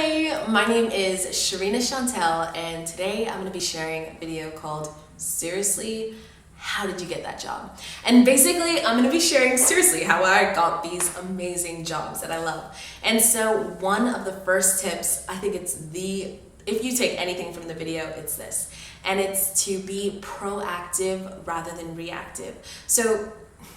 Hi, my name is Sharina Chantel, and today I'm going to be sharing a video called Seriously, How Did You Get That Job? And basically, I'm going to be sharing seriously how I got these amazing jobs that I love. And so one of the first tips, I think if you take anything from the video, it's this. And it's to be proactive rather than reactive.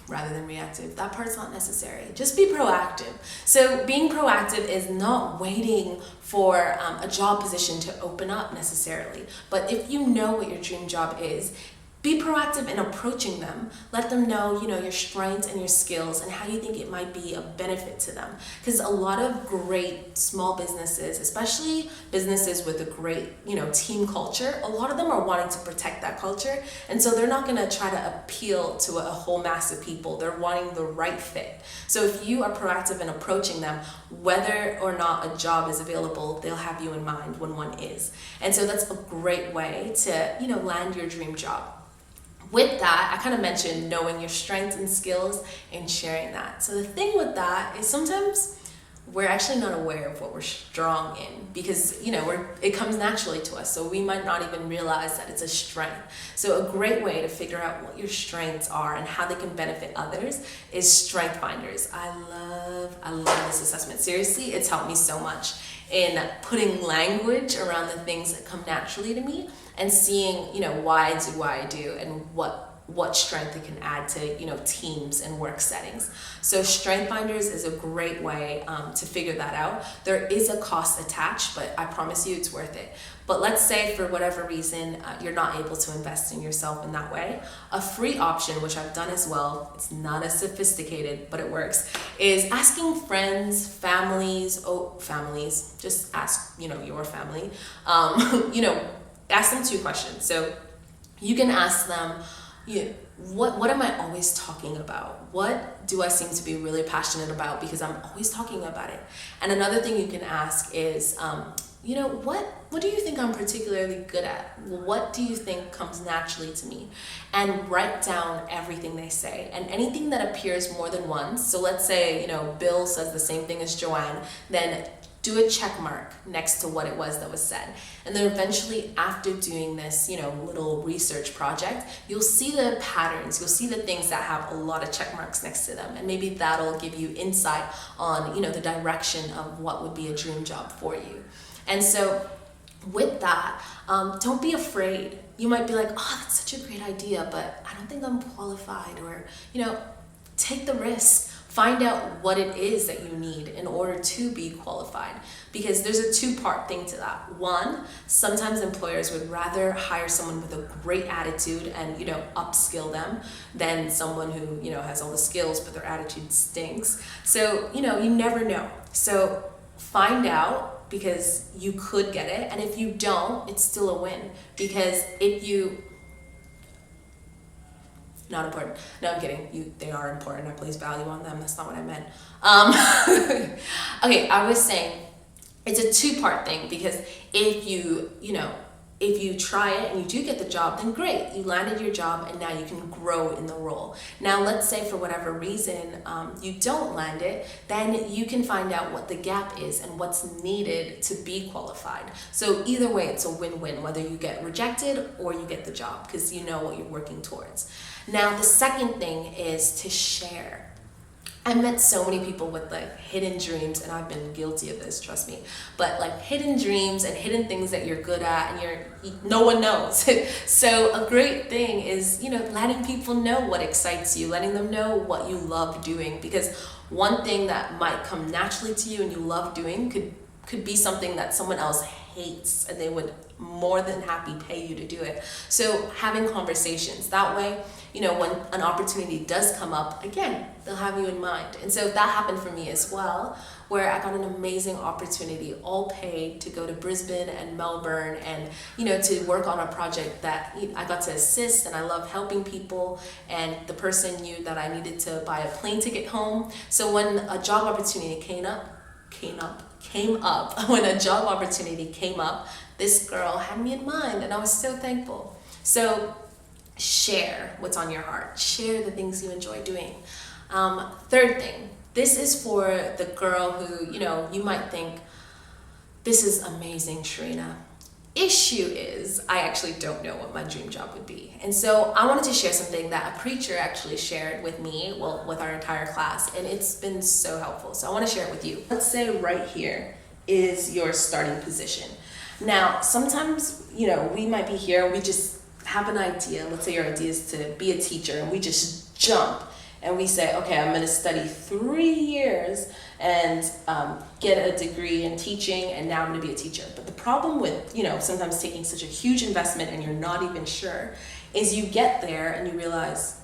That part's not necessary. Just be proactive. So being proactive is not waiting for a job position to open up necessarily. But if you know what your dream job is, be proactive in approaching them. Let them know, your strengths and your skills and how you think it might be a benefit to them. Because a lot of great small businesses, especially businesses with a great, team culture, a lot of them are wanting to protect that culture. And so they're not going to try to appeal to a whole mass of people. They're wanting the right fit. So if you are proactive in approaching them, whether or not a job is available, they'll have you in mind when one is. And so that's a great way to, land your dream job. With that, I kind of mentioned knowing your strengths and skills and sharing that. So the thing with that is sometimes we're actually not aware of what we're strong in because, it comes naturally to us. So we might not even realize that it's a strength. So a great way to figure out what your strengths are and how they can benefit others is Strength Finders. I love this assessment. Seriously, it's helped me so much in putting language around the things that come naturally to me and seeing, why I do and what strength it can add to, teams and work settings. So Strength Finders is a great way to figure that out. There is a cost attached, but I promise you it's worth it. But let's say for whatever reason, you're not able to invest in yourself in that way. A free option, which I've done as well, it's not as sophisticated, but it works, is asking friends, families, just ask, your family, ask them two questions. So you can ask them, what am I always talking about? What do I seem to be really passionate about because I'm always talking about it? And another thing you can ask is, what do you think I'm particularly good at? What do you think comes naturally to me? And write down everything they say and anything that appears more than once. So let's say, Bill says the same thing as Joanne, then do a check mark next to what it was that was said. And then eventually after doing this, little research project, you'll see the patterns, you'll see the things that have a lot of check marks next to them. And maybe that'll give you insight on, the direction of what would be a dream job for you. And so with that, don't be afraid. You might be like, oh, that's such a great idea, but I don't think I'm qualified, or, take the risk. Find out what it is that you need in order to be qualified, because there's a two-part thing to that. One, sometimes employers would rather hire someone with a great attitude and, upskill them than someone who, has all the skills, but their attitude stinks. So, you never know. So find out, because you could get it. And if you don't, it's still a win, because not important. No, I'm kidding. They are important. I place value on them. That's not what I meant. Okay, I was saying it's a two-part thing, because if you try it and you do get the job, then great. You landed your job and now you can grow in the role. Now, let's say for whatever reason you don't land it, then you can find out what the gap is and what's needed to be qualified. So either way, it's a win-win, whether you get rejected or you get the job, because you know what you're working towards. Now, the second thing is to share. I met so many people with hidden dreams, and I've been guilty of this, trust me. But hidden dreams and hidden things that you're good at and no one knows. So a great thing is, letting people know what excites you, letting them know what you love doing, because one thing that might come naturally to you and you love doing could be something that someone else hates, and they would more than happy pay you to do it. So having conversations that way, when an opportunity does come up, again, they'll have you in mind. And so that happened for me as well, where I got an amazing opportunity, all paid, to go to Brisbane and Melbourne and, to work on a project that I got to assist, and I love helping people, and the person knew that I needed to buy a plane ticket home. So when a job opportunity came up, when a job opportunity came up, this girl had me in mind, and I was so thankful. So share what's on your heart. Share the things you enjoy doing. Third thing, this is for the girl who, you might think, this is amazing, Sharina. Issue is, I actually don't know what my dream job would be. And so I wanted to share something that a preacher actually shared with me, well, with our entire class, and it's been so helpful. So I want to share it with you. Let's say right here is your starting position. Now, sometimes, we might be here, we just have an idea. Let's say your idea is to be a teacher, and we just jump and we say, okay, I'm going to study 3 years and get a degree in teaching, and now I'm going to be a teacher. But the problem with, sometimes taking such a huge investment and you're not even sure, is you get there and you realize,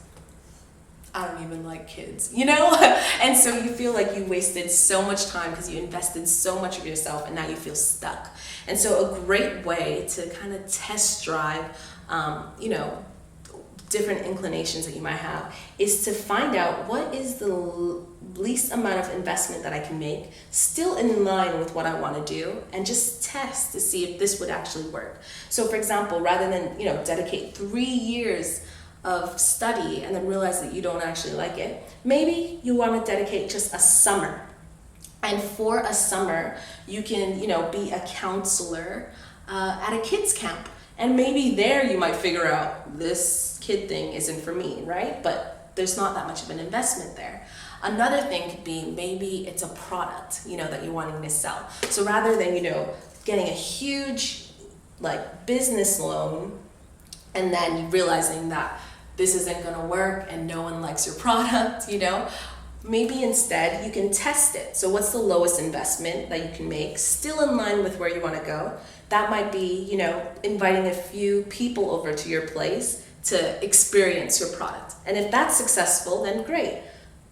I don't even like kids, And so you feel like you wasted so much time because you invested so much of yourself, and now you feel stuck. And so a great way to kind of test drive, different inclinations that you might have is to find out what is the least amount of investment that I can make, still in line with what I want to do, and just test to see if this would actually work. So for example, rather than, dedicate 3 years of study and then realize that you don't actually like it, maybe you want to dedicate just a summer. And for a summer, you can, be a counselor at a kids camp. And maybe there you might figure out this kid thing isn't for me, right? But there's not that much of an investment there. Another thing could be maybe it's a product, that you're wanting to sell. So rather than, getting a huge business loan and then realizing that this isn't going to work and no one likes your product, maybe instead you can test it. So what's the lowest investment that you can make, still in line with where you want to go? That might be, inviting a few people over to your place to experience your product. And if that's successful, then great.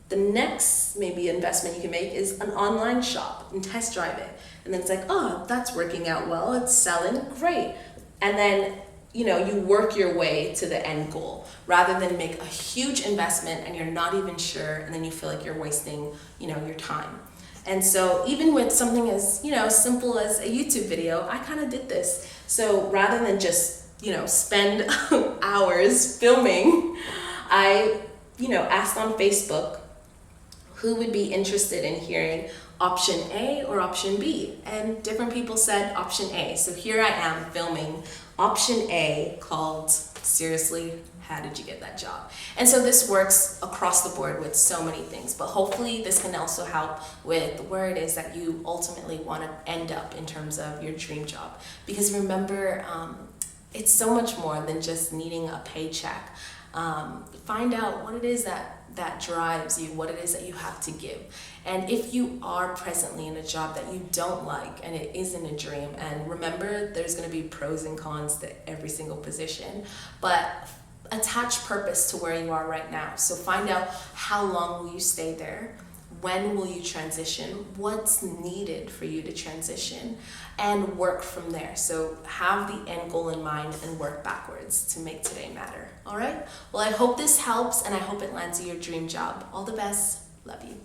The next maybe investment you can make is an online shop and test drive it. And then it's like, oh, that's working out well, it's selling, great. And then, you work your way to the end goal rather than make a huge investment and you're not even sure, and then you feel like you're wasting, your time. And so even with something as, simple as a YouTube video, I kind of did this. So rather than just, spend hours filming, I, asked on Facebook who would be interested in hearing option A or option B. And different people said option A. So here I am filming option A called Seriously, How Did You Get That Job? And so this works across the board with so many things, but hopefully this can also help with where it is that you ultimately want to end up in terms of your dream job. Because remember, it's so much more than just needing a paycheck. Find out what it is that drives you, what it is that you have to give. And if you are presently in a job that you don't like and it isn't a dream, and remember there's going to be pros and cons to every single position, but attach purpose to where you are right now. So find out how long will you stay there, when will you transition, what's needed for you to transition, and work from there. So have the end goal in mind and work backwards to make today matter. All right? Well, I hope this helps, and I hope it lands you your dream job. All the best. Love you.